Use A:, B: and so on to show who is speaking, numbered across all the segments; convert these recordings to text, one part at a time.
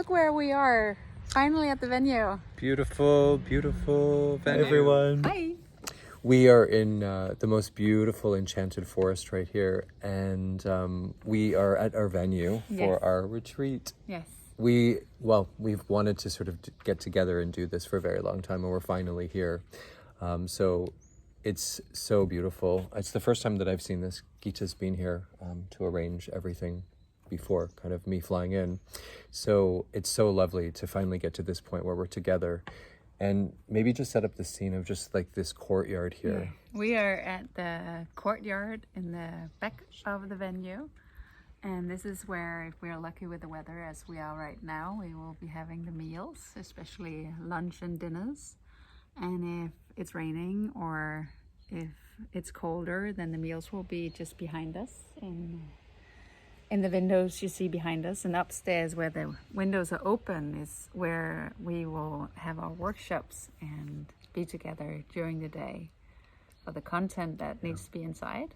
A: Look where we are, finally at the venue.
B: Beautiful, beautiful venue. Hi, everyone.
A: Hi.
B: We are in the most beautiful enchanted forest right here, and we are at our venue for our retreat.
A: Yes.
B: We've wanted to sort of get together and do this for a very long time, and we're finally here. So it's so beautiful. It's the first time that I've seen this. Gita's been here to arrange everything before kind of me flying in. So it's so lovely to finally get to this point where we're together. And maybe just set up the scene of just like this courtyard here.
A: Yeah. We are at the courtyard in the back of the venue. And this is where, if we're lucky with the weather as we are right now, we will be having the meals, especially lunch and dinners. And if it's raining or if it's colder, then the meals will be just behind us in the windows you see behind us. And upstairs where the windows are open is where we will have our workshops and be together during the day for the content that needs to be inside.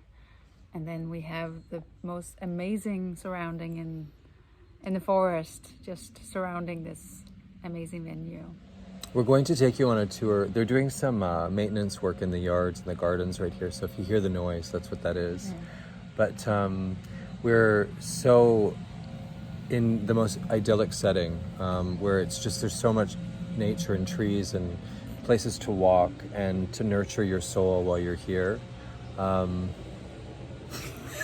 A: And then we have the most amazing surrounding in the forest, just surrounding this amazing venue.
B: We're going to take you on a tour. They're doing some maintenance work in the yards and the gardens right here. So if you hear the noise, that's what that is. Yeah. But we're so in the most idyllic setting where it's just, there's so much nature and trees and places to walk and to nurture your soul while you're here.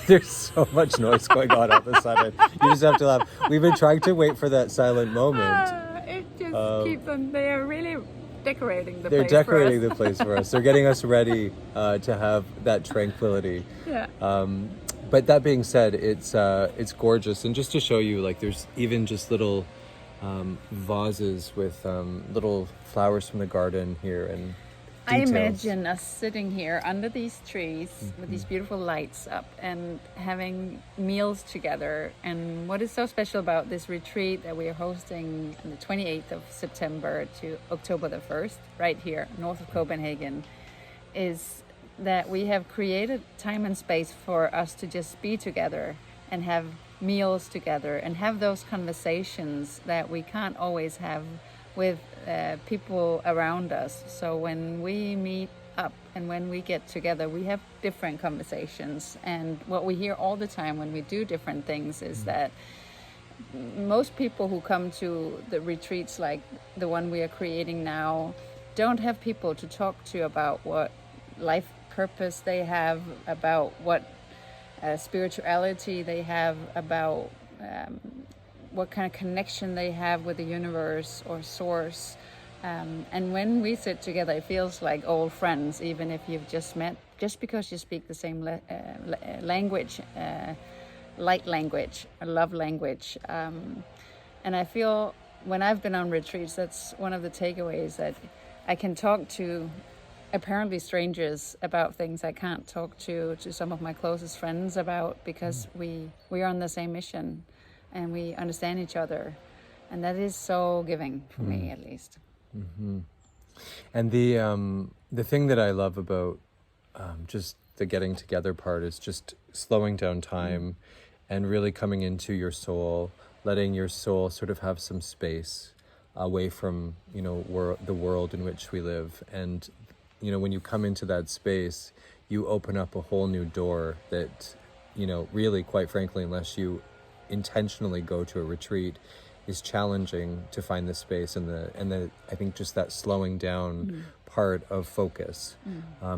B: There's so much noise going on the side. You just have to laugh. We've been trying to wait for that silent moment.
A: It just keeps on. They are really decorating the place.
B: They're decorating the place for us. They're getting us ready to have that tranquility.
A: Yeah.
B: But that being said, it's gorgeous, and just to show you, like, there's even just little vases with little flowers from the garden here and details.
A: I imagine us sitting here under these trees with these beautiful lights up and having meals together. And what is so special about this retreat that we are hosting on the 28th of September to October the 1st, right here north of Copenhagen, is that we have created time and space for us to just be together and have meals together and have those conversations that we can't always have with people around us. So when we meet up and when we get together, we have different conversations. And what we hear all the time when we do different things is that most people who come to the retreats like the one we are creating now don't have people to talk to about what life purpose they have, about what spirituality they have, about what kind of connection they have with the universe or source. And when we sit together, it feels like old friends, even if you've just met, just because you speak the same language, light language, love language. And I feel when I've been on retreats, that's one of the takeaways, that I can talk to apparently strangers about things I can't talk to some of my closest friends about, because we are on the same mission and we understand each other, and that is so giving for me, at least.
B: Mm-hmm. And the thing that I love about just the getting together part is just slowing down time and really coming into your soul, letting your soul sort of have some space away from the world in which we live. And when you come into that space, you open up a whole new door that really, quite frankly, unless you intentionally go to a retreat, is challenging to find the space and the I think just that slowing down part of focus.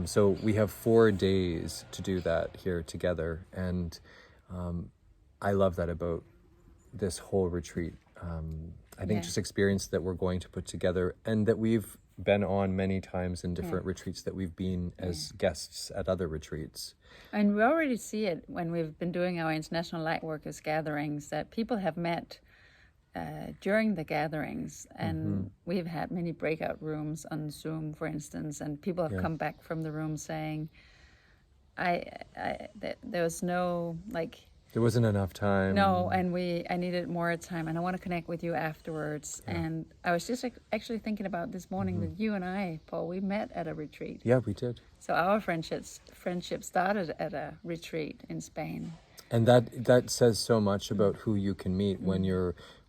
B: So we have 4 days to do that here together, and I love that about this whole retreat. I think just experience that we're going to put together, and that we've been on many times in different retreats that we've been as guests at other retreats.
A: And we already see it when we've been doing our International Lightworkers gatherings, that people have met during the gatherings, and we've had many breakout rooms on Zoom, for instance, and people have come back from the room saying, there was no,
B: there wasn't enough time.
A: No, and I needed more time, and I want to connect with you afterwards. And I was just actually thinking about this morning that you and I, Paul, we met at a retreat.
B: Yeah, we did.
A: So our friendship started at a retreat in Spain.
B: And that says so much about who you can meet when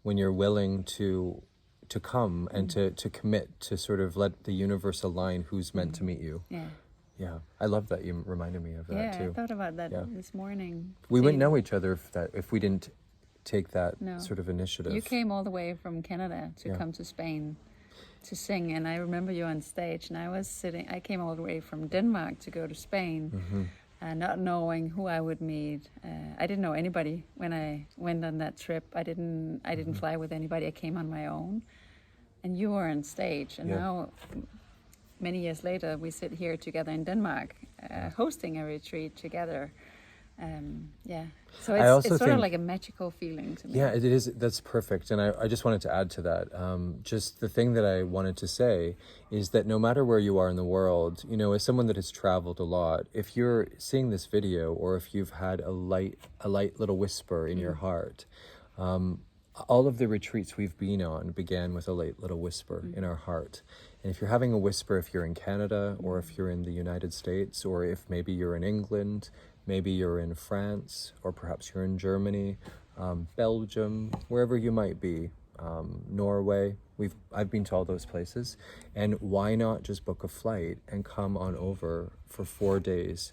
B: when you're willing to come and to commit, to sort of let the universe align who's meant to meet you.
A: Yeah.
B: Yeah, I love that you reminded me of that
A: Yeah,
B: too.
A: I thought about that this morning.
B: We wouldn't
A: seeing-
B: know each other if we didn't take that
A: No.
B: sort of initiative.
A: You came all the way from Canada to come to Spain to sing, and I remember you on stage, and I came all the way from Denmark to go to Spain, not knowing who I would meet. I didn't know anybody when I went on that trip. I didn't fly with anybody. I came on my own, and you were on stage, and now, many years later, we sit here together in Denmark, hosting a retreat together. So it's sort of like a magical feeling to me.
B: Yeah, it is. That's perfect. And I just wanted to add to that. Just the thing that I wanted to say is that no matter where you are in the world, you know, as someone that has traveled a lot, if you're seeing this video or if you've had a light little whisper in your heart, all of the retreats we've been on began with a light little whisper in our heart. And if you're having a whisper, if you're in Canada or if you're in the United States, or if maybe you're in England, maybe you're in France, or perhaps you're in Germany, Belgium, wherever you might be, Norway. I've been to all those places. And why not just book a flight and come on over for 4 days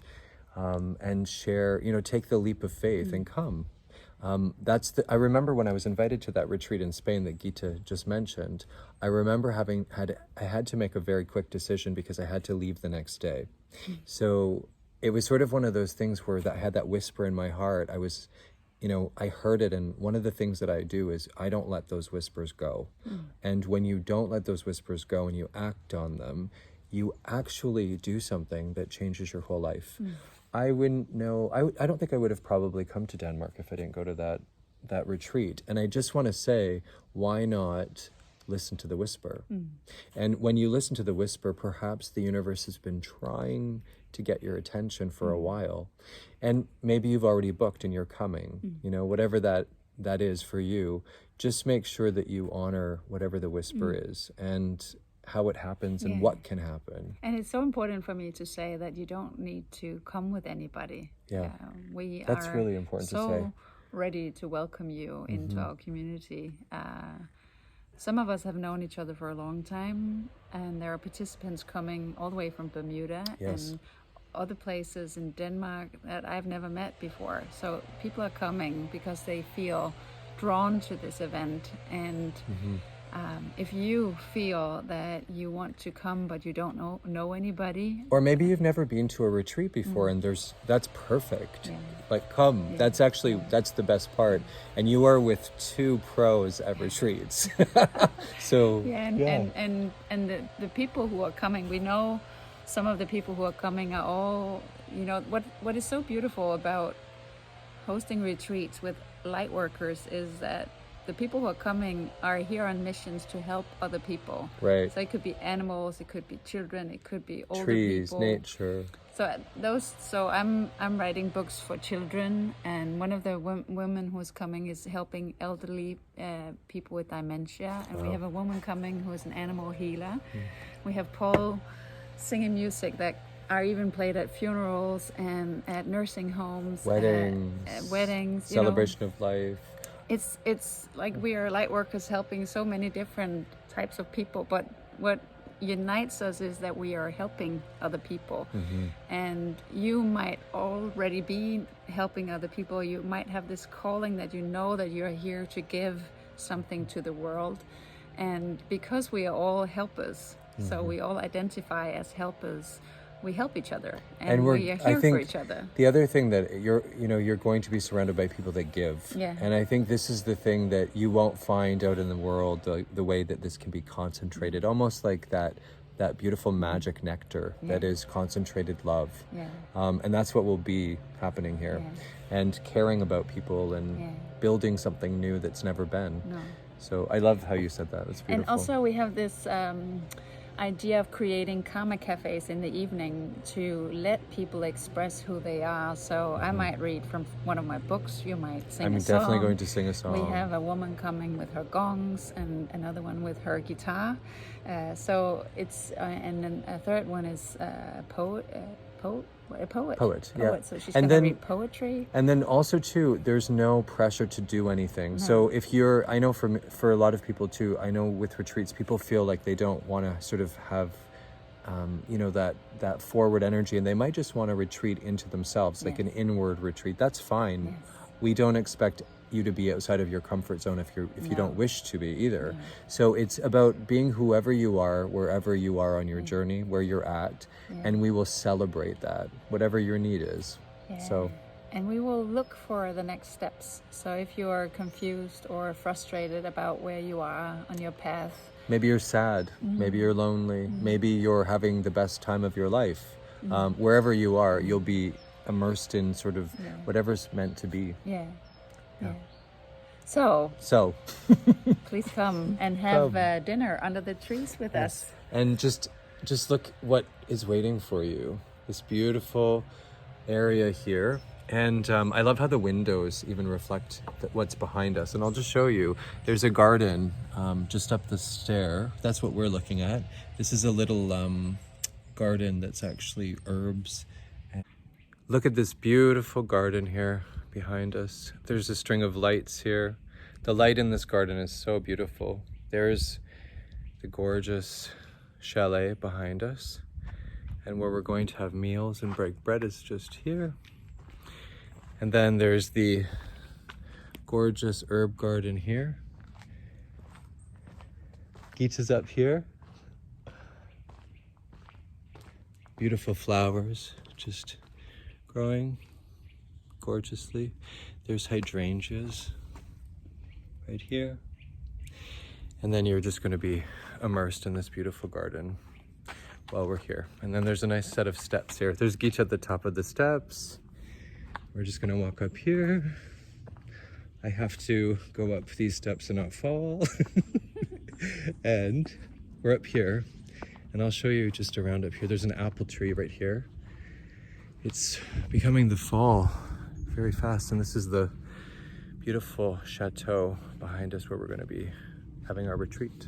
B: and share, you know, take the leap of faith and come. I remember when I was invited to that retreat in Spain that Gita just mentioned, I remember I had to make a very quick decision because I had to leave the next day. So it was sort of one of those things where I had that whisper in my heart. I was, you know, I heard it. And one of the things that I do is I don't let those whispers go. And when you don't let those whispers go and you act on them, you actually do something that changes your whole life. I wouldn't know. I don't think I would have probably come to Denmark if I didn't go to that retreat. And I just want to say, why not listen to the whisper? And when you listen to the whisper, perhaps the universe has been trying to get your attention for a while. And maybe you've already booked and you're coming. You know, whatever that is for you, just make sure that you honor whatever the whisper is and how it happens and what can happen.
A: And it's so important for me to say that you don't need to come with anybody.
B: That's really important to say.
A: Ready to welcome you into our community. Some of us have known each other for a long time, and there are participants coming all the way from Bermuda and other places in Denmark that I've never met before. So people are coming because they feel drawn to this event, and if you feel that you want to come but you don't know anybody,
B: or maybe you've never been to a retreat before, and that's perfect. Like, come. That's the best part. And you are with two pros at retreats. So and the people who are coming, we know some of the people who are coming are all, you know, what is so beautiful about hosting retreats with light workers is that the people who are coming are here on missions to help other people. Right.
A: So it could be animals, it could be children, it could be older
B: trees,
A: people.
B: nature.
A: So I'm writing books for children, and one of the women who is coming is helping elderly people with dementia, and we have a woman coming who is an animal healer. We have Paul singing music that are even played at funerals and at nursing homes, weddings,
B: celebration of life.
A: It's like we are light workers helping so many different types of people, but what unites us is that we are helping other people. And you might already be helping other people. You might have this calling that you know that you're here to give something to the world, and because we are all helpers, so we all identify as helpers, we help each other, and we are here for each other.
B: The other thing that you're going to be surrounded by people that give. And I think this is the thing that you won't find out in the world, the way that this can be concentrated, almost like that beautiful magic nectar that is concentrated love. And that's what will be happening here. And caring about people and building something new that's never been. So I love how you said that. It's beautiful.
A: And also we have this idea of creating karma cafes in the evening to let people express who they are. So I might read from one of my books, you might sing a song.
B: I'm definitely going to sing a song.
A: We have a woman coming with her gongs and another one with her guitar. So it's and then a third one is A poet.
B: Poet, yeah.
A: So she's
B: And
A: going to
B: then-
A: read poetry.
B: And then also too, there's no pressure to do anything. So if you're, I know for a lot of people too, I know with retreats, people feel like they don't want to sort of have, you know, that forward energy, and they might just want to retreat into themselves, like an inward retreat. That's fine.
A: Yes.
B: We don't expect you to be outside of your comfort zone if you
A: No.
B: don't wish to be either. So it's about being whoever you are, wherever you are on your journey, where you're at, and we will celebrate that, whatever your need is. So
A: And we will look for the next steps. So if you are confused or frustrated about where you are on your path,
B: maybe you're sad, maybe you're lonely, maybe you're having the best time of your life. Wherever you are, you'll be immersed in sort of whatever's meant to be.
A: yeah. So
B: So,
A: please come and have dinner under the trees with us.
B: and just look what is waiting for you. This beautiful area here. And I love how the windows even reflect what's behind us. And I'll just show you. There's a garden just up the stair. That's what we're looking at. This is a little garden that's actually herbs. Look at this beautiful garden here behind us. There's a string of lights here. The light in this garden is so beautiful. There's the gorgeous chalet behind us. And where we're going to have meals and break bread is just here. And then there's the gorgeous herb garden here. Gita's up here. Beautiful flowers just growing gorgeously. There's hydrangeas right here. And then you're just going to be immersed in this beautiful garden while we're here. And then there's a nice set of steps here. There's Gita at the top of the steps. We're just gonna walk up here. I have to go up these steps and not fall. And we're up here, and I'll show you just around up here. There's an apple tree right here. It's becoming the fall very fast, and this is the beautiful chateau behind us where we're gonna be having our retreat.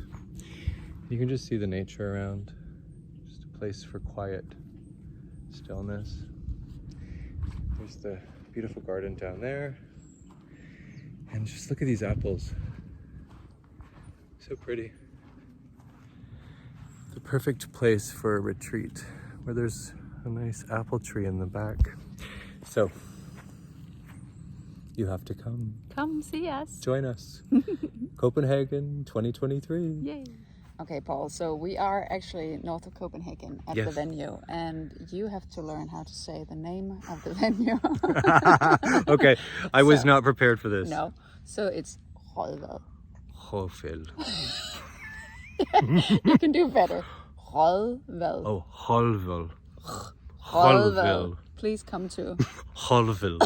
B: You can just see the nature around. Just a place for quiet stillness. There's the beautiful garden down there. And just look at these apples. So pretty. The perfect place for a retreat where there's a nice apple tree in the back. So you have to come.
A: Come see us.
B: Join us. Copenhagen 2023.
A: Yay. Okay, Paul, so we are actually north of Copenhagen at the venue, and you have to learn how to say the name of the venue.
B: Okay, I was not prepared for this.
A: No, so it's Rødvad.
B: Rødvad.
A: You can do better. Rødvad.
B: Oh, Rødvad.
A: Rødvad. Please come to
B: Rødvad.